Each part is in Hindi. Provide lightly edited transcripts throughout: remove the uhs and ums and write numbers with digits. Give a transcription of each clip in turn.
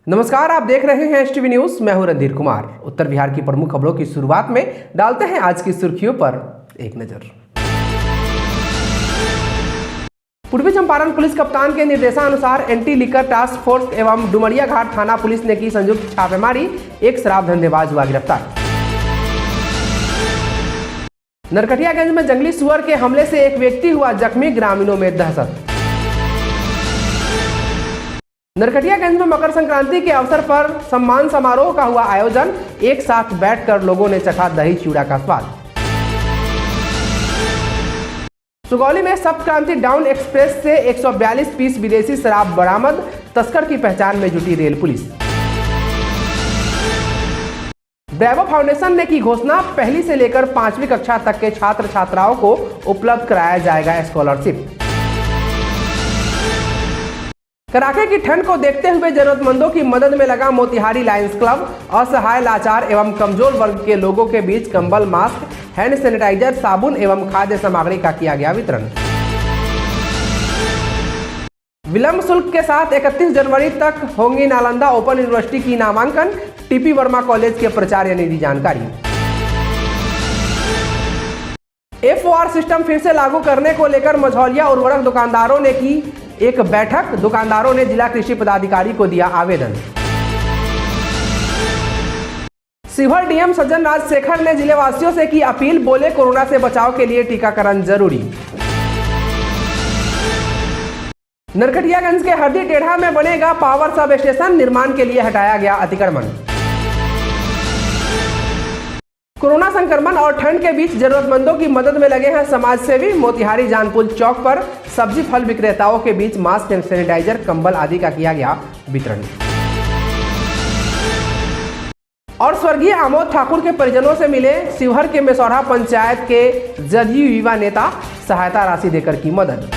नमस्कार, आप देख रहे हैं एसटीवी न्यूज। मैं हूं रणधीर कुमार। उत्तर बिहार की प्रमुख खबरों की शुरुआत में डालते हैं आज की सुर्खियों पर एक नजर। पूर्वी चंपारण पुलिस कप्तान के निर्देशानुसार एंटी लिकर टास्क फोर्स एवं डुमरिया घाट थाना पुलिस ने की संयुक्त छापेमारी, एक शराब धंधेबाज हुआ गिरफ्तार। नरकटियागंज में जंगली सुअर के हमले से एक व्यक्ति हुआ जख्मी, ग्रामीणों में दहशत। नरकटियागंज में मकर संक्रांति के अवसर पर सम्मान समारोह का हुआ आयोजन, एक साथ बैठकर लोगों ने चखा दही चूड़ा का स्वाद। सुगौली में सप्त क्रांति डाउन एक्सप्रेस से 142 पीस विदेशी शराब बरामद, तस्कर की पहचान में जुटी रेल पुलिस। ब्रेवो फाउंडेशन ने की घोषणा, पहली से लेकर 5वीं कक्षा तक के छात्र छात्राओं को उपलब्ध कराया जाएगा स्कॉलरशिप। कड़ाके की ठंड को देखते हुए जरूरतमंदों की मदद में लगा मोतिहारी लायंस क्लब। असहाय, लाचार एवं कमजोर वर्ग के लोगों के बीच कंबल, मास्क, हैंड सैनिटाइजर, साबुन एवं खाद्य सामग्री का किया गया वितरण। विलंब शुल्क के साथ 31 जनवरी तक होंगी नालंदा ओपन यूनिवर्सिटी की नामांकन, टीपी वर्मा कॉलेज के प्राचार्य ने दी जानकारी। FOR सिस्टम फिर से लागू करने को लेकर मझौलिया उर्वरक दुकानदारों ने की एक बैठक। दुकानदारों ने जिला कृषि पदाधिकारी को दिया आवेदन। शिवहर डीएम सज्जन राजशेखर ने जिलेवासियों से की अपील, बोले कोरोना से बचाव के लिए टीकाकरण जरूरी। नरकटियागंज के हरदी टेढ़ा में बनेगा पावर सब स्टेशन, निर्माण के लिए हटाया गया अतिक्रमण। कोरोना संक्रमण और ठंड के बीच जरूरतमंदों की मदद में लगे हैं समाज सेवी। मोतिहारी जानपुल चौक पर सब्जी फल विक्रेताओं के बीच मास्क, सैनिटाइजर, कंबल आदि का किया गया वितरण। और स्वर्गीय आमोद ठाकुर के परिजनों से मिले शिवहर के मेसौरा पंचायत के जदयू युवा नेता, सहायता राशि देकर की मदद।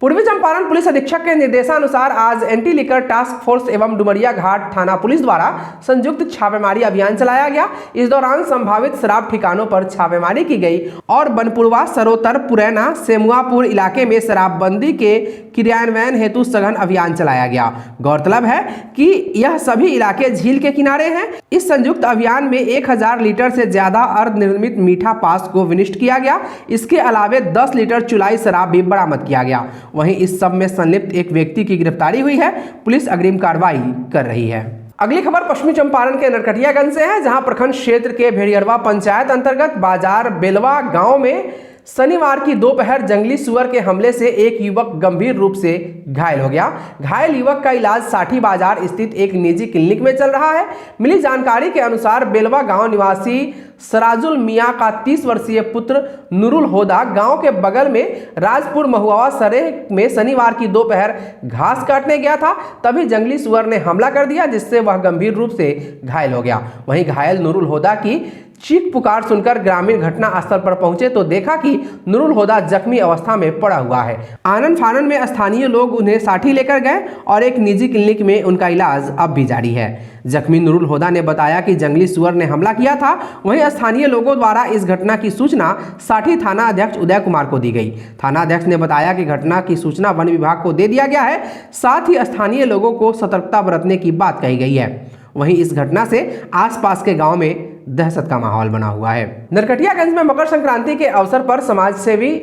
पूर्वी चंपारण पुलिस अधीक्षक के निर्देशानुसार आज एंटी लिकर टास्क फोर्स एवं डुमरिया घाट थाना पुलिस द्वारा संयुक्त छापेमारी अभियान चलाया गया। इस दौरान संभावित शराब ठिकानों पर छापेमारी की गई और बनपुरवा, सरोतर, पुरैना, सेमुआपुर इलाके में शराबबंदी के क्रियान्वयन हेतु सघन अभियान चलाया गया। गौरतलब है कि यह सभी इलाके झील के किनारे हैं। इस संयुक्त अभियान में 1000 लीटर से ज्यादा अर्धनिर्मित मीठा पास को विनिष्ट किया गया। इसके अलावे 10 लीटर चुलाई शराब भी बरामद किया गया। वहीं इस सब में संलिप्त एक व्यक्ति की गिरफ्तारी हुई है। पुलिस अग्रिम कार्रवाई कर रही है। अगली खबर पश्चिमी चंपारण के नरकटियागंज से है, जहां प्रखंड क्षेत्र के भेड़ियरवा पंचायत अंतर्गत बाजार बेलवा गांव में शनिवार की दोपहर जंगली सुअर के हमले से एक युवक गंभीर रूप से घायल हो गया। घायल युवक का इलाज साठी बाजार स्थित एक निजी क्लिनिक में चल रहा है। मिली जानकारी के अनुसार बेलवा गांव निवासी सराजुल मियां का 30 वर्षीय पुत्र नूरुल होदा गांव के बगल में राजपुर महुआ सरेह में शनिवार की दोपहर घास काटने गया था। तभी जंगली सुअर ने हमला कर दिया, जिससे वह गंभीर रूप से घायल हो गया। वहीं घायल नूरुल होदा की चीख पुकार सुनकर ग्रामीण घटना स्थल पर पहुंचे तो देखा कि नूरुल होदा जख्मी अवस्था में पड़ा हुआ है। आनन फानन में स्थानीय लोग उन्हें साठी लेकर गए और एक निजी क्लिनिक में उनका इलाज अब भी जारी है। जख्मी नूरुल होदा ने बताया कि जंगली सुअर ने हमला किया था। वहीं स्थानीय लोगों द्वारा इस घटना की सूचना साठी थाना अध्यक्ष उदय कुमार को दी गई। थाना अध्यक्ष ने बताया कि घटना की सूचना वन विभाग को दे दिया गया है। साथ ही स्थानीय लोगों को सतर्कता बरतने की बात कही गई है। वहीं इस घटना से आसपास के गांव में दहशत का माहौल बना हुआ है। नरकटियागंज में मकर संक्रांति के अवसर पर समाज सेवी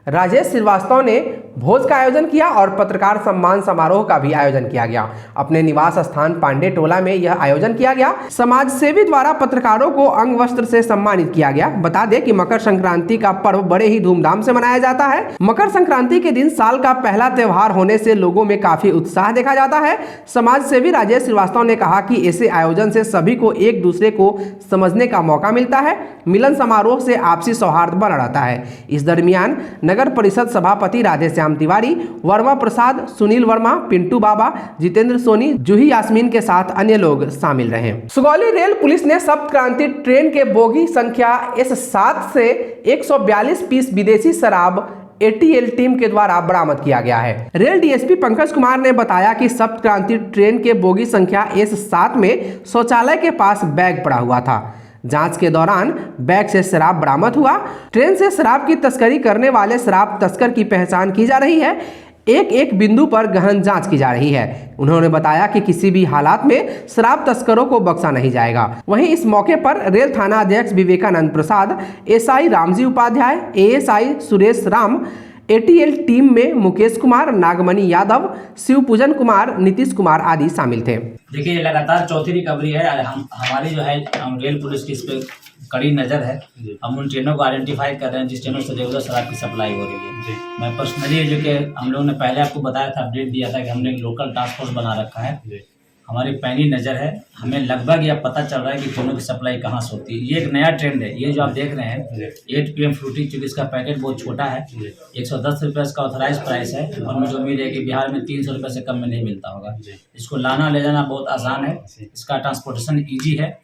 राजेश श्रीवास्तव ने भोज का आयोजन किया और पत्रकार सम्मान समारोह का भी आयोजन किया गया। अपने निवास स्थान पांडे टोला में यह आयोजन किया गया। समाज सेवी द्वारा पत्रकारों को अंग वस्त्र से सम्मानित किया गया। बता दें कि मकर संक्रांति का पर्व बड़े ही धूमधाम से मनाया जाता है। मकर संक्रांति के दिन साल का पहला त्योहार होने से लोगों में काफी उत्साह देखा जाता है। समाज सेवी राजेश श्रीवास्तव ने कहा कि ऐसे आयोजन से सभी को एक दूसरे को समझने का मौका मिलता है। मिलन समारोह से आपसी सौहार्द बना रहता है। इस दरमियान नगर परिषद सभापति राधेश्याम तिवारी, वर्मा प्रसाद, सुनील वर्मा, पिंटू बाबा, जितेंद्र सोनी, जूही यास्मीन के साथ अन्य लोग शामिल रहे। सुगौली रेल पुलिस ने सप्त क्रांति ट्रेन के बोगी संख्या S7 से 142 पीस विदेशी शराब ATL टीम के द्वारा बरामद किया गया है। रेल डीएसपी पंकज कुमार ने बताया कि सप्त क्रांति ट्रेन के बोगी संख्या S7 में शौचालय के पास बैग पड़ा हुआ था। जांच के दौरान बैग से शराब बरामद हुआ। ट्रेन से शराब की तस्करी करने वाले शराब तस्कर की पहचान की जा रही है। एक एक बिंदु पर गहन जांच की जा रही है। उन्होंने बताया कि किसी भी हालात में शराब तस्करों को बख्शा नहीं जाएगा। वहीं इस मौके पर रेल थाना अध्यक्ष Vivekanand Prasad, SI Ramji Upadhyay, ASI Suresh Ram, ATL team में मुकेश कुमार, नागमणि यादव, शिवपूजन कुमार, नीतीश कुमार आदि शामिल थे। देखिए, लगातार चौथी रिकवरी है। हमारी जो है रेल पुलिस की इस पे कड़ी नज़र है। हम उन ट्रेनों को आइडेंटिफाई कर रहे हैं जिस ट्रेनों से रेगुलर शराब की सप्लाई हो रही है। मैं पर्सनली जो कि हम लोगों ने पहले आपको बताया था, अपडेट दिया था कि हमने एक लोकल टास्क फोर्स बना रखा है। हमारी पैनी नज़र है, हमें लगभग यह पता चल रहा है कि ट्रेनों की सप्लाई कहाँ से होती है। ये एक नया ट्रेंड है। ये जो आप देख रहे हैं 8 PM फ्रूटी, चूँकि इसका पैकेट बहुत छोटा है, 110 रुपये इसका ऑथराइज प्राइस है और मुझे उम्मीद है कि बिहार में 300 रुपये से कम में नहीं मिलता होगा। इसको लाना ले जाना बहुत आसान है, इसका ट्रांसपोर्टेशन ईजी है।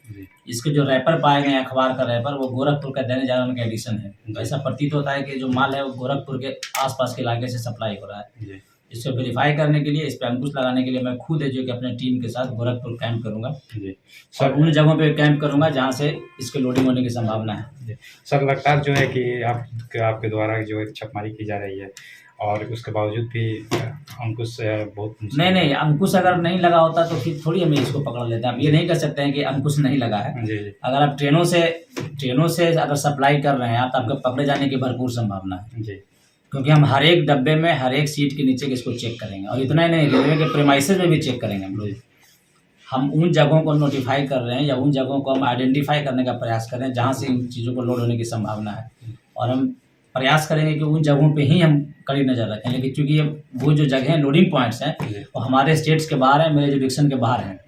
इसके जो रैपर पाए गए हैं, अखबार का रैपर, वो गोरखपुर का दैनिक जागरण का एडिशन है। तो ऐसा प्रतीत होता है कि जो माल है वो गोरखपुर के आसपास के इलाके से सप्लाई हो रहा है। इसको वेरीफाई करने के लिए, इस पर अंकुश लगाने के लिए मैं खुद है जो कि अपने टीम के साथ गोरखपुर कैंप करूंगा और उन जगहों पे कैंप करूंगा जहां से इसके लोडिंग होने की संभावना है। सर, लगातार जो है कि आपके द्वारा जो है छापेमारी की जा रही है और उसके बावजूद भी अंकुश बहुत नहीं, अंकुश अगर नहीं लगा होता तो फिर थोड़ी हम इसको पकड़ लेते हैं। हम ये नहीं कर सकते हैं कि अंकुश नहीं लगा है। जी। अगर आप ट्रेनों से अगर सप्लाई कर रहे हैं तो आपके पकड़े जाने की भरपूर संभावना है जी। क्योंकि हम हर एक डब्बे में, हर एक सीट के नीचे इसको चेक करेंगे और इतना ही नहीं, रेलवे के प्रेमाइसेस में भी चेक करेंगे हम लोग। हम उन जगहों को नोटिफाई कर रहे हैं या उन जगहों को हम आइडेंटिफाई करने का प्रयास कर रहे हैं जहाँ से इन चीज़ों को लोड होने की संभावना है और हम प्रयास करेंगे कि उन जगहों पे ही हम कड़ी नज़र रखें। लेकिन चूँकि वो जो जगह हैं, लोडिंग पॉइंट्स हैं, वो हमारे स्टेट्स के बाहर हैं, मेरे जुडिक्शन के बाहर हैं,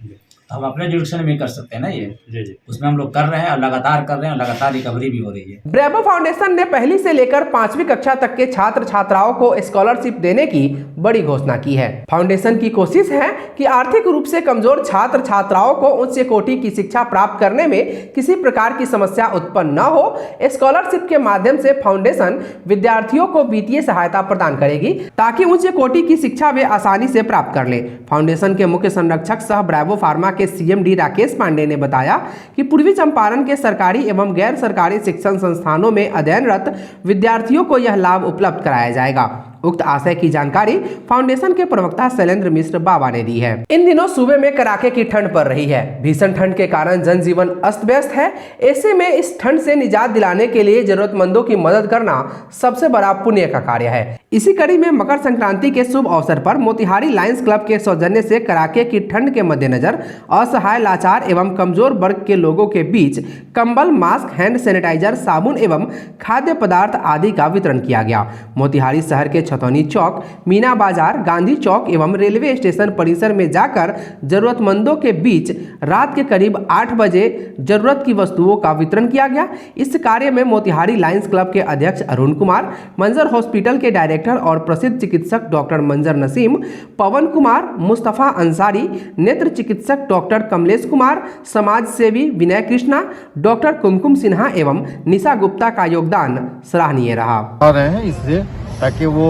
तो हम अपने जुडिक्शन में कर सकते हैं ना। ये उसमें हम लोग कर रहे हैं और लगातार कर रहे हैं और लगातार रिकवरी भी हो रही है। ब्रेवो फाउंडेशन ने पहली से लेकर 5वीं कक्षा तक के छात्र छात्राओं को स्कॉलरशिप देने की बड़ी घोषणा की है। फाउंडेशन की कोशिश है कि आर्थिक रूप से कमजोर छात्र छात्राओं को उच्च कोटि की शिक्षा प्राप्त करने में किसी प्रकार की समस्या उत्पन्न न हो। स्कॉलरशिप के माध्यम से फाउंडेशन विद्यार्थियों को वित्तीय सहायता प्रदान करेगी ताकि उच्च कोटि की शिक्षा वे आसानी से प्राप्त कर ले। फाउंडेशन के मुख्य संरक्षक सह ब्रेवो फार्मा के सीएमडी राकेश पांडे ने बताया कि पूर्वी चंपारण के सरकारी एवं गैर सरकारी शिक्षण संस्थानों में अध्ययनरत विद्यार्थियों को यह लाभ उपलब्ध कराया जाएगा। उक्त आशय की जानकारी फाउंडेशन के प्रवक्ता शैलेंद्र मिश्र बाबा ने दी है। इन दिनों सूबे में कड़ाके की ठंड पड़ रही है। भीषण ठंड के कारण जनजीवन अस्त व्यस्त है। ऐसे में इस ठंड से निजात दिलाने के लिए जरूरतमंदों की मदद करना सबसे बड़ा पुण्य का कार्य है। इसी कड़ी में मकर संक्रांति के शुभ अवसर पर मोतिहारी लायंस क्लब के सौजन्य से कड़ाके की ठंड के मद्देनजर असहाय, लाचार एवं कमजोर वर्ग के लोगों के बीच कंबल, मास्क, हैंड सैनिटाइजर, साबुन एवं खाद्य पदार्थ आदि का वितरण किया गया। मोतिहारी शहर के छतौनी चौक, मीना बाजार, गांधी चौक एवं रेलवे स्टेशन परिसर में जाकर जरूरतमंदों के बीच रात के करीब 8 बजे जरूरत की वस्तुओं का वितरण किया गया। इस कार्य में मोतिहारी लायंस क्लब के अध्यक्ष अरुण कुमार, मंजर हॉस्पिटल के डायरेक्टर और प्रसिद्ध चिकित्सक डॉक्टर मंजर नसीम, पवन कुमार, मुस्तफा अंसारी, नेत्र चिकित्सक डॉक्टर कमलेश कुमार, समाज सेवी विनय कृष्णा, डॉक्टर कुमकुम सिन्हा एवं निशा गुप्ता का योगदान सराहनीय रहा। इससे ताकि वो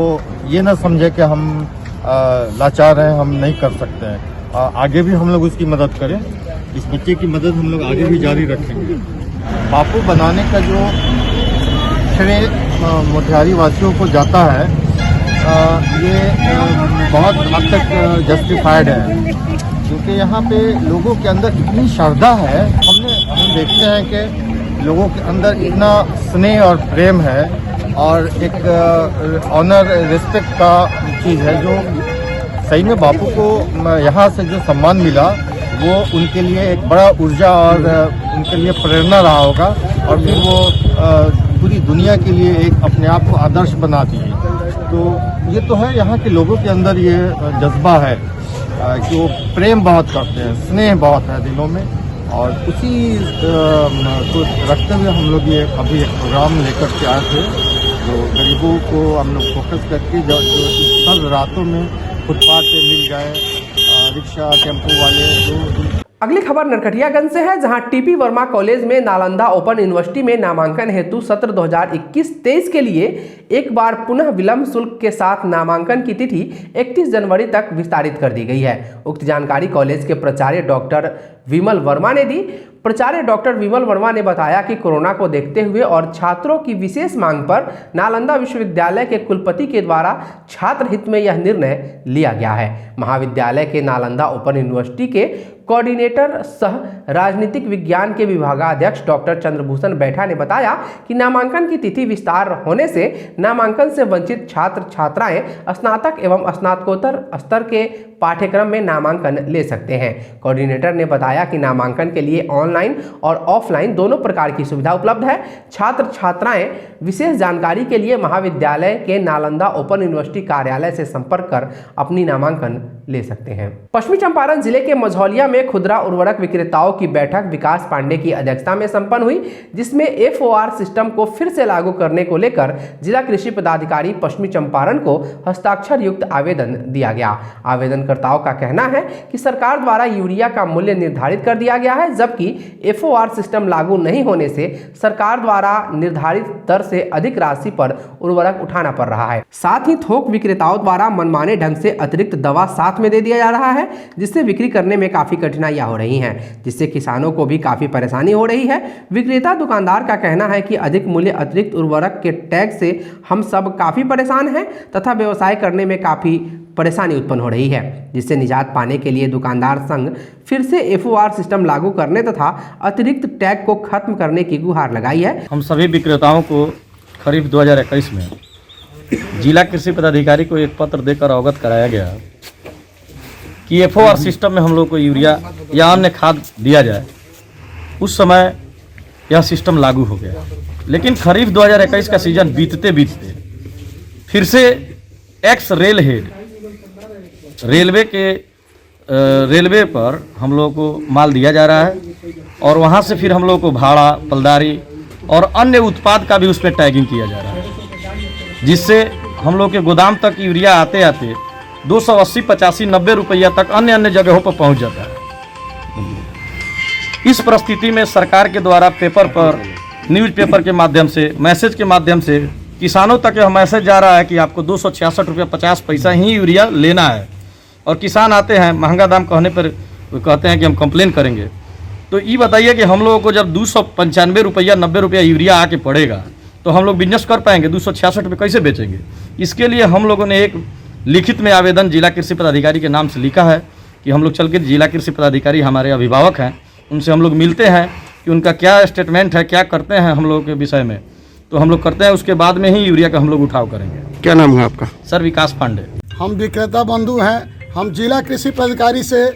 ये ना समझे कि हम लाचार हैं, हम नहीं कर सकते हैं। आगे भी हम लोग उसकी मदद करें। इस बच्चे की मदद हम लोग आगे भी जारी रखेंगे। बापू बनाने का जो श्रेय मोतिहारी वासियों को जाता है, ये बहुत हद तक जस्टिफाइड है, क्योंकि यहाँ पे लोगों के अंदर इतनी श्रद्धा है। हम देखते हैं कि लोगों के अंदर इतना स्नेह और प्रेम है और एक ऑनर, रिस्पेक्ट का चीज़ है, जो सही में बापू को यहाँ से जो सम्मान मिला वो उनके लिए एक बड़ा ऊर्जा और उनके लिए प्रेरणा रहा होगा और फिर वो पूरी दुनिया के लिए एक अपने आप को आदर्श बना दिए। तो ये तो है, यहाँ के लोगों के अंदर ये जज्बा है कि वो प्रेम बहुत करते हैं, स्नेह बहुत है दिलों में, और उसी को रखते हुए हम लोग ये अभी एक प्रोग्राम लेकर के आए थे, जो गरीबों को हम लोग फोकस करके जो इस रातों में फुटपाथ पे मिल जाए, रिक्शा टेम्पो वाले जो। अगली खबर नरकटियागंज से है, जहां टीपी वर्मा कॉलेज में नालंदा ओपन यूनिवर्सिटी में नामांकन हेतु सत्र 2021-23 के लिए एक बार पुनः विलंब शुल्क के साथ नामांकन की तिथि 31 जनवरी तक विस्तारित कर दी गई है। उक्त जानकारी कॉलेज के प्राचार्य डॉक्टर विमल वर्मा ने दी। प्राचार्य डॉक्टर विमल वर्मा ने बताया कि कोरोना को देखते हुए और छात्रों की विशेष मांग पर नालंदा विश्वविद्यालय के कुलपति के द्वारा छात्र हित में यह निर्णय लिया गया है। महाविद्यालय के नालंदा ओपन यूनिवर्सिटी के कोऑर्डिनेटर सह राजनीतिक विज्ञान के विभागाध्यक्ष डॉक्टर चंद्रभूषण बैठा ने बताया कि नामांकन की तिथि विस्तार होने से नामांकन से वंचित छात्र छात्राएं स्नातक एवं स्नातकोत्तर स्तर के पाठ्यक्रम में नामांकन ले सकते हैं। कोऑर्डिनेटर ने बताया कि नामांकन के लिए ऑनलाइन और ऑफलाइन दोनों प्रकार की सुविधा उपलब्ध है। छात्र छात्राएं विशेष जानकारी के लिए महाविद्यालय के नालंदा ओपन यूनिवर्सिटी कार्यालय से संपर्क कर अपनी नामांकन ले सकते हैं। पश्चिमी चंपारण जिले के मझौलिया में खुदरा उर्वरक विक्रेताओं की बैठक विकास पांडे की अध्यक्षता में संपन्न हुई, जिसमें FOR सिस्टम को फिर से लागू करने को लेकर जिला कृषि पदाधिकारी पश्चिमी चंपारण को हस्ताक्षर युक्त आवेदन दिया गया। आवेदनकर्ताओं का कहना है कि सरकार द्वारा यूरिया का मूल्य निर्धारित कर दिया गया है, जबकि FOR सिस्टम लागू नहीं होने से सरकार द्वारा निर्धारित दर से अधिक राशि पर उर्वरक उठाना पड़ रहा है। साथ ही थोक विक्रेताओं द्वारा मनमाने ढंग से अतिरिक्त दवा साथ में दे दिया जा रहा है, जिससे बिक्री करने में काफी कठिनाइयां हो रही हैं, जिससे किसानों को भी काफी परेशानी हो रही है। विक्रेता दुकानदार का कहना है कि अधिक मूल्य अतिरिक्त उर्वरक के टैग से हम सब काफी परेशान हैं तथा व्यवसाय करने में काफी परेशानी उत्पन्न हो रही है, जिससे निजात पाने के लिए दुकानदार संघ फिर से FOR सिस्टम लागू करने तथा अतिरिक्त टैग को खत्म करने की गुहार लगाई है। हम सभी विक्रेताओं को खरीफ 2021 में जिला कृषि पदाधिकारी को एक पत्र देकर अवगत कराया गया कि FOR सिस्टम में हम लोग को यूरिया या अन्य खाद दिया जाए। उस समय यह सिस्टम लागू हो गया, लेकिन खरीफ 2021 का सीजन बीतते बीतते फिर से एक्स रेल हेड रेलवे पर हम लोग को माल दिया जा रहा है और वहाँ से फिर हम लोग को भाड़ा, पलदारी और अन्य उत्पाद का भी उस पर टैगिंग किया जा रहा है, जिससे हम लोग के गोदाम तक यूरिया आते आते 280, 85, 90 रुपया तक अन्य जगहों पर पहुंच जाता है। इस परिस्थिति में सरकार के द्वारा पेपर पर, न्यूज़पेपर के माध्यम से, मैसेज के माध्यम से किसानों तक यह मैसेज जा रहा है कि आपको 266 रुपया 50 पैसा ही यूरिया लेना है, और किसान आते हैं महंगा दाम कहने पर कहते हैं कि हम कंप्लेन करेंगे। तो ये बताइए कि हम लोगों को जब 295 रुपया 90 रुपया यूरिया आके पड़ेगा तो हम लोग बिजनेस कर पाएंगे? 266 रुपये कैसे बेचेंगे? इसके लिए हम लोगों ने एक लिखित में आवेदन जिला कृषि पदाधिकारी के नाम से लिखा है कि हम लोग चल के जिला कृषि पदाधिकारी हमारे अभिभावक हैं, उनसे हम लोग मिलते हैं कि उनका क्या स्टेटमेंट है, क्या करते हैं हम लोगों के विषय में, तो हम लोग करते हैं। उसके बाद में ही यूरिया का हम लोग उठाव करेंगे। क्या नाम है आपका? सर, विकास पांडे। हम विक्रेता बंधु हैं। हम जिला कृषि पदाधिकारी से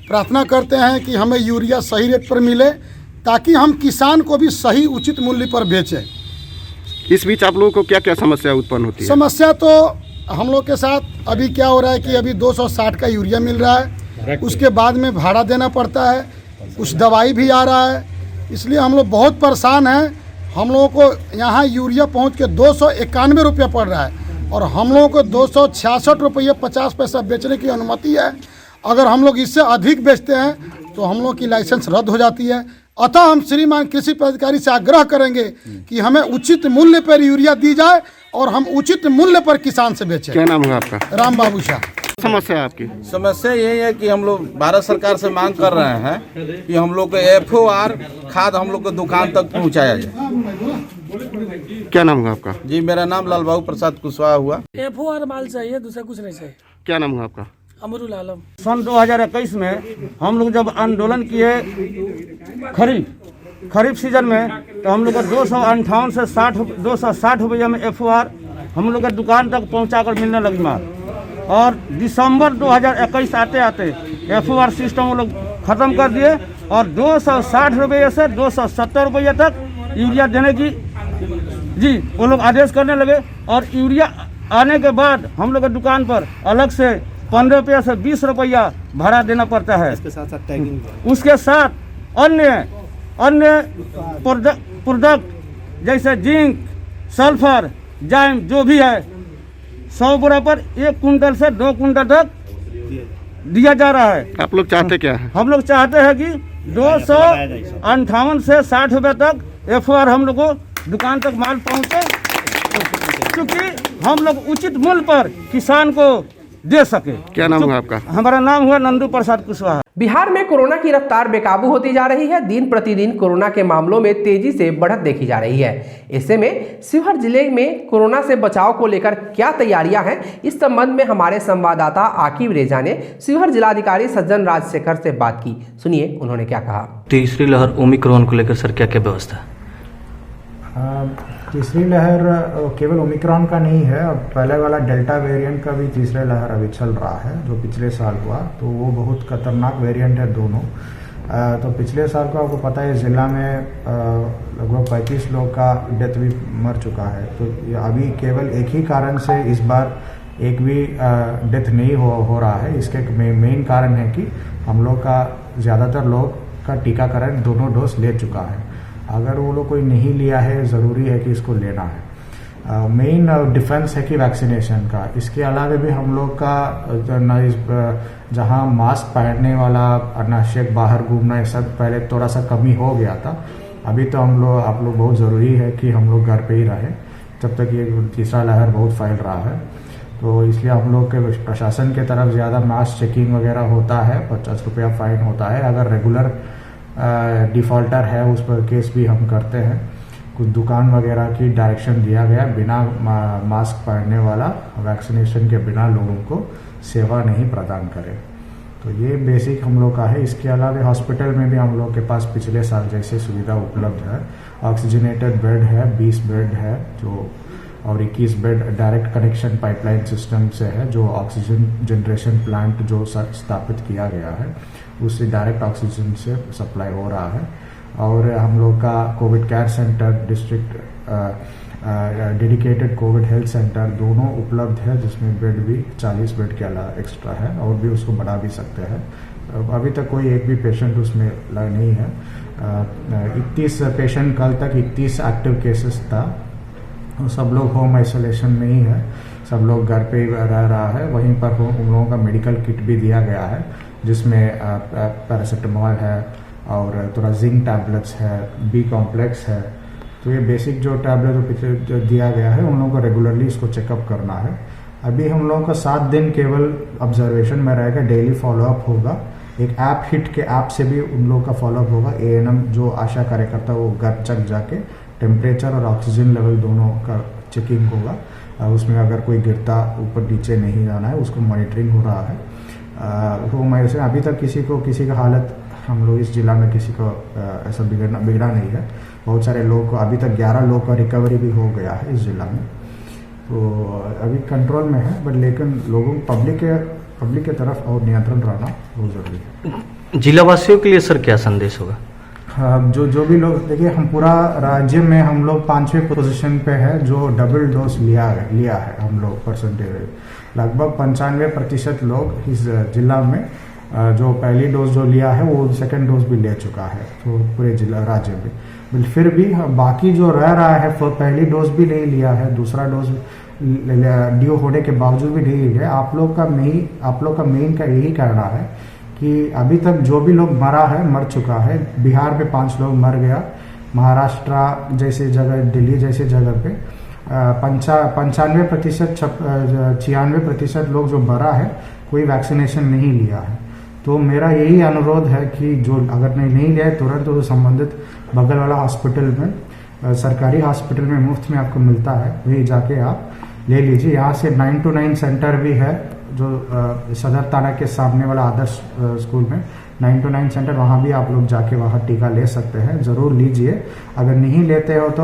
प्रार्थना करते हैं कि हमें यूरिया सही रेट पर मिले, ताकि हम किसान को भी सही उचित मूल्य पर बेचें। इस बीच आप लोगों को क्या क्या समस्या उत्पन्न होती है? समस्या तो हम लोग के साथ अभी क्या हो रहा है कि अभी 260 का यूरिया मिल रहा है, उसके बाद में भाड़ा देना पड़ता है, कुछ दवाई भी आ रहा है, इसलिए हम लोग बहुत परेशान हैं। हम लोगों को यहाँ यूरिया पहुँच के 291 रुपया पड़ रहा है और हम लोगों को 266 रुपये 50 पैसा बेचने की अनुमति है। अगर हम लोग इससे अधिक बेचते हैं तो हम लोग की लाइसेंस रद्द हो जाती है। अतः हम श्रीमान कृषि पदाधिकारी से आग्रह करेंगे कि हमें उचित मूल्य पर यूरिया दी जाए और हम उचित मूल्य पर किसान से बेचें। क्या नाम है आपका? राम बाबू शाह। समस्या है आपकी? समस्या यही है कि हम लोग भारत सरकार से मांग कर रहे हैं कि हम लोग को FOR खाद हम लोग को दुकान तक पहुंचाया जाए। क्या नाम है आपका? जी, मेरा नाम लालबाबू प्रसाद कुशवाहा हुआ। FOR माल चाहिए, दूसरा कुछ नहीं चाहिए। क्या नाम है आपका? अमरुल आलम। सन 2021 में हम लोग जब आंदोलन किए खरीफ सीजन में, तो हम लोग को 258 से 260 रुपये में FOR हम लोग के दुकान तक पहुंचाकर मिलने लगी माल। और दिसंबर 2021 आते आते FOR सिस्टम वो लोग ख़त्म कर दिए और 260 रुपये से 270 रुपये तक यूरिया देने की वो लोग आदेश करने लगे। और यूरिया आने के बाद हम लोग के दुकान पर अलग से 15 रुपया से 20 रुपया भाड़ा देना पड़ता है। उसके साथ अन्य प्रोडक्ट जैसे जिंक, सल्फर, जाइम जो भी है 100 बोरा पर 1 कुंटल से 2 कुंटल तक दिया जा रहा है। आप लोग चाहते क्या है? हम लोग चाहते हैं कि 258 से 60 रुपये तक FOR हम लोग को दुकान तक माल पहुँचे, क्योंकि हम लोग उचित मूल्य पर किसान को दे सके। क्या नाम है आपका? हमारा नाम हुआ नंदू प्रसाद कुशवाहा। बिहार में कोरोना की रफ्तार बेकाबू होती जा रही है। दिन प्रतिदिन कोरोना के मामलों में तेजी से बढ़त देखी जा रही है। ऐसे में शिवहर जिले में कोरोना से बचाव को लेकर क्या तैयारियां हैं, इस संबंध में हमारे संवाददाता आकिब रेजा ने शिवहर जिलाधिकारी सज्जन राजशेखर से बात की। सुनिए उन्होंने क्या कहा। तीसरी लहर ओमिक्रॉन को लेकर सर क्या क्या व्यवस्था है? तीसरी लहर केवल ओमिक्रॉन का नहीं है, अब पहले वाला डेल्टा वेरिएंट का भी तीसरा लहर अभी चल रहा है, जो पिछले साल हुआ, तो वो बहुत खतरनाक वेरिएंट है दोनों। तो पिछले साल को आपको पता है जिला में लगभग 35 लोग का डेथ भी मर चुका है। तो अभी केवल एक ही कारण से इस बार एक भी डेथ नहीं हो रहा है। इसके मेन कारण है कि हम लोग का ज़्यादातर लोग का टीकाकरण दोनों डोज ले चुका है। अगर वो लोग कोई नहीं लिया है, ज़रूरी है कि इसको लेना है। मेन डिफेंस है कि वैक्सीनेशन का। इसके अलावा भी हम लोग का जहाँ मास्क पहनने वाला, अनावश्यक बाहर घूमना, ये सब पहले थोड़ा सा कमी हो गया था। अभी तो आप लोग बहुत ज़रूरी है कि हम लोग घर पे ही रहें जब तक ये तीसरा लहर बहुत फैल रहा है। तो इसलिए हम लोग के प्रशासन के तरफ ज़्यादा मास्क चेकिंग वगैरह होता है, 50 रुपया फ़ाइन होता है। अगर रेगुलर डिफ़ॉल्टर है उस पर केस भी हम करते हैं। कुछ दुकान वगैरह की डायरेक्शन दिया गया, बिना मास्क पहनने वाला, वैक्सीनेशन के बिना लोगों को सेवा नहीं प्रदान करें। तो ये बेसिक हम लोग का है। इसके अलावा हॉस्पिटल में भी हम लोग के पास पिछले साल जैसे सुविधा उपलब्ध है। ऑक्सीजनेटेड बेड है, 20 बेड है जो, और 21 bed direct connection pipeline system से है, जो ऑक्सीजन जनरेशन प्लांट जो स्थापित किया गया है उससे डायरेक्ट ऑक्सीजन से सप्लाई हो रहा है। और हम लोग का Covid care centre, district dedicated Covid health centre दोनों उपलब्ध है, जिसमें बेड भी 40 बेड के अलावा एक्स्ट्रा है, और भी उसको बढ़ा भी सकते हैं। अभी तक कोई एक भी पेशेंट उसमें नहीं है। 31 पेशेंट, कल तक 31 एक्टिव केसेस था। सब लोग होम आइसोलेशन में ही है, सब लोग घर पे ही रह रहा है। वहीं पर उन लोगों का मेडिकल किट भी दिया गया है, जिसमें पैरासीटामोल है और थोड़ा जिंक टैबलेट्स है, बी कॉम्प्लेक्स है। तो ये बेसिक जो टैबलेट जो दिया गया है, उन लोगों को रेगुलरली इसको चेकअप करना है। अभी हम लोगों का 7 दिन केवल ऑब्जर्वेशन में रहेगा, डेली फॉलोअप होगा। एक ऐप हिट के ऐप से भी उन लोगों का फॉलोअप होगा। ANM जो आशा कार्यकर्ता वो घर तक जाके टेम्परेचर और ऑक्सीजन लेवल दोनों का चेकिंग होगा। उसमें अगर कोई गिरता ऊपर नीचे नहीं जाना है, उसको मॉनिटरिंग हो रहा है। होम आइसोलेशन अभी तक किसी का हालत हम लोग इस जिला में किसी को ऐसा बिगड़ा नहीं है। बहुत सारे लोगों को, अभी तक 11 लोग का रिकवरी भी हो गया है इस जिला में। तो अभी कंट्रोल में है, बट लेकिन लोगों पब्लिक के तरफ और नियंत्रण रहना बहुत ज़रूरी है। जिला वासियों के लिए सर क्या संदेश होगा? जो भी लोग, देखिए हम पूरा राज्य में हम लोग 5वें पोजीशन पे है जो डबल डोज लिया है हम लोग परसेंटेज। लगभग 95% लोग इस जिला में जो पहली डोज जो लिया है वो सेकंड डोज भी ले चुका है, तो पूरे जिला राज्य में। फिर भी बाकी जो रह रहा है पहली डोज भी नहीं लिया है, दूसरा डोज ड्यू होने के बावजूद भी नहीं लिया। आप लोग का मेन का यही कहना है कि अभी तक जो भी लोग मर चुका है। बिहार में 5 लोग मर गया, महाराष्ट्र जैसे जगह, दिल्ली जैसे जगह पे 95% 96% लोग जो मरा है कोई वैक्सीनेशन नहीं लिया है। तो मेरा यही अनुरोध है कि जो अगर नहीं लिया है तुरंत तो संबंधित बगल वाला हॉस्पिटल में, सरकारी हॉस्पिटल में मुफ्त में आपको मिलता है, वही जाके आप ले लीजिए। यहाँ से 9 to 9 सेंटर भी है, जो सदर थाना के सामने वाला आदर्श स्कूल में 9 to 9 सेंटर, वहाँ भी आप लोग जाके वहाँ टीका ले सकते हैं। ज़रूर लीजिए। अगर नहीं लेते हो तो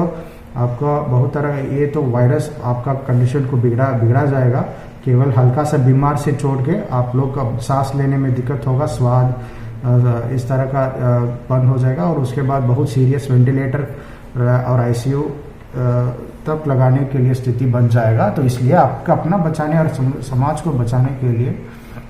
आपका बहुत तरह ये तो वायरस आपका कंडीशन को बिगड़ा जाएगा। केवल हल्का सा बीमार से छोड़ के आप लोग का सांस लेने में दिक्कत होगा, स्वाद इस तरह का बंद हो जाएगा, और उसके बाद बहुत सीरियस वेंटिलेटर और ICU तक लगाने के लिए स्थिति बन जाएगा। तो इसलिए आपका अपना बचाने और समाज को बचाने के लिए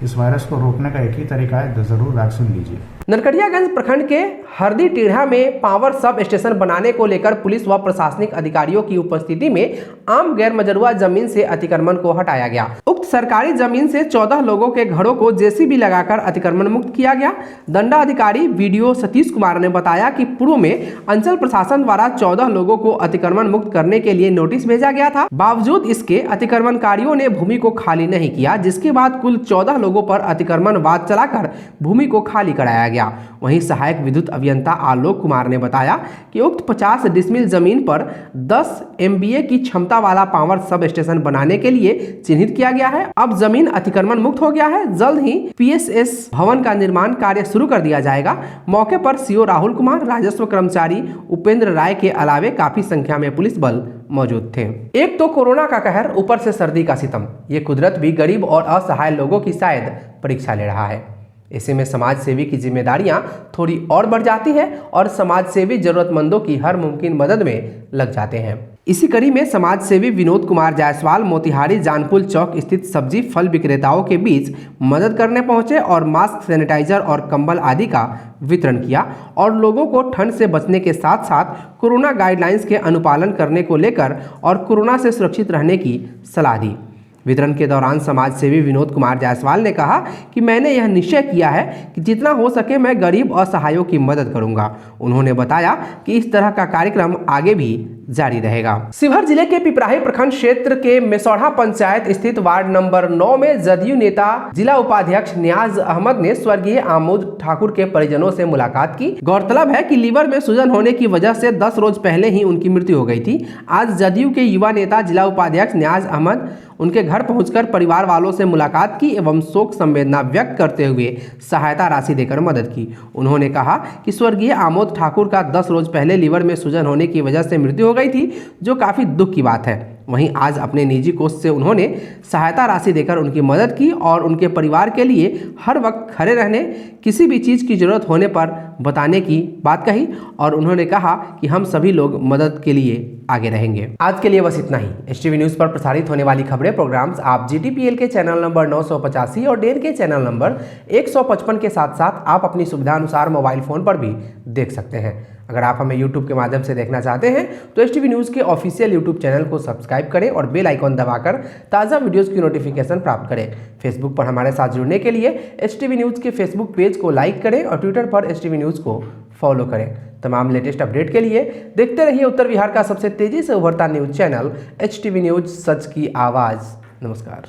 इस वायरस को रोकने का एक ही तरीका है, ज़रूर वैक्सीन लीजिए। नरकटियागंज प्रखंड के हरदी टेढ़ा में पावर सब स्टेशन बनाने को लेकर पुलिस व प्रशासनिक अधिकारियों की उपस्थिति में आम गैर मजरूआ जमीन से अतिक्रमण को हटाया गया। उक्त सरकारी जमीन से 14 लोगों के घरों को जेसीबी लगाकर अतिक्रमण मुक्त किया गया। दंडाधिकारी वीडियो सतीश कुमार ने बताया कि पूर्व में अंचल प्रशासन द्वारा 14 लोगों को अतिक्रमण मुक्त करने के लिए नोटिस भेजा गया था। बावजूद इसके अतिक्रमणकारियों ने भूमि को खाली नहीं किया, जिसके बाद कुल 14 लोगों पर अतिक्रमण वाद चलाकर भूमि को खाली कराया गया। वहीं सहायक विद्युत अभियंता आलोक कुमार ने बताया कि उक्त 50 डिसमिल जमीन पर 10 MVA की क्षमता वाला पावर सब स्टेशन बनाने के लिए चिन्हित किया गया है। अब जमीन अतिक्रमण मुक्त हो गया है। जल्द ही PSS भवन का निर्माण कार्य शुरू कर दिया जाएगा। मौके पर CO राहुल कुमार, राजस्व कर्मचारी उपेंद्र राय के अलावे काफी संख्या में पुलिस बल मौजूद थे। एक तो कोरोना का कहर, ऊपर से सर्दी का सितम। ये कुदरत भी गरीब और असहाय लोगों की शायद परीक्षा ले रहा है। ऐसे में समाज सेवी की जिम्मेदारियां थोड़ी और बढ़ जाती है और समाज सेवी जरूरतमंदों की हर मुमकिन मदद में लग जाते हैं। इसी कड़ी में समाज सेवी विनोद कुमार जायसवाल मोतिहारी जानपुल चौक स्थित सब्जी फल विक्रेताओं के बीच मदद करने पहुंचे और मास्क, सैनिटाइजर और कंबल आदि का वितरण किया और लोगों को ठंड से बचने के साथ साथ कोरोना गाइडलाइंस के अनुपालन करने को लेकर और कोरोना से सुरक्षित रहने की सलाह दी। वितरण के दौरान समाज सेवी विनोद कुमार जायसवाल ने कहा कि मैंने यह निश्चय किया है कि जितना हो सके मैं गरीब असहायों की मदद करूंगा। उन्होंने बताया कि इस तरह का कार्यक्रम आगे भी जारी रहेगा। शिवहर जिले के पिपराही प्रखंड क्षेत्र के मेसौढ़ा पंचायत स्थित वार्ड नंबर 9 में जदयू नेता जिला उपाध्यक्ष नियाज अहमद ने स्वर्गीय आमोद ठाकुर के परिजनों से मुलाकात की। गौरतलब है कि लीवर में सूजन होने की वजह से 10 रोज पहले ही उनकी मृत्यु हो गई थी। आज जदयू के युवा नेता जिला उपाध्यक्ष नियाज अहमद उनके घर पहुंचकर परिवार वालों से मुलाकात की एवं शोक संवेदना व्यक्त करते हुए सहायता राशि देकर मदद की। उन्होंने कहा कि स्वर्गीय आमोद ठाकुर का 10 रोज पहले लीवर में सूजन होने की वजह से मृत्यु हो गई थी, जो काफी दुख की बात है। वहीं आज अपने निजी कोष से उन्होंने सहायता राशि देकर उनकी मदद की और उनके परिवार के लिए हर वक्त खड़े रहने, किसी भी चीज़ की जरूरत होने पर बताने की बात कही और उन्होंने कहा कि हम सभी लोग मदद के लिए आगे रहेंगे। आज के लिए बस इतना ही। STV न्यूज़ पर प्रसारित होने वाली खबरें प्रोग्राम्स आप GTPL के चैनल नंबर 985 और डेन के चैनल नंबर 155 के साथ साथ आप अपनी सुविधानुसार मोबाइल फ़ोन पर भी देख सकते हैं। अगर आप हमें YouTube के माध्यम से देखना चाहते हैं तो STV न्यूज़ के ऑफिशियल YouTube चैनल को सब्सक्राइब करें और बेल आइकॉन दबाकर ताज़ा वीडियोज़ की नोटिफिकेशन प्राप्त करें। फेसबुक पर हमारे साथ जुड़ने के लिए STV न्यूज़ के फेसबुक पेज को लाइक करें और ट्विटर पर STV न्यूज़ को फॉलो करें। तमाम लेटेस्ट अपडेट के लिए देखते रहिए उत्तर बिहार का सबसे तेज़ी से उभरता न्यूज़ चैनल HTV न्यूज़, सच की आवाज़। नमस्कार।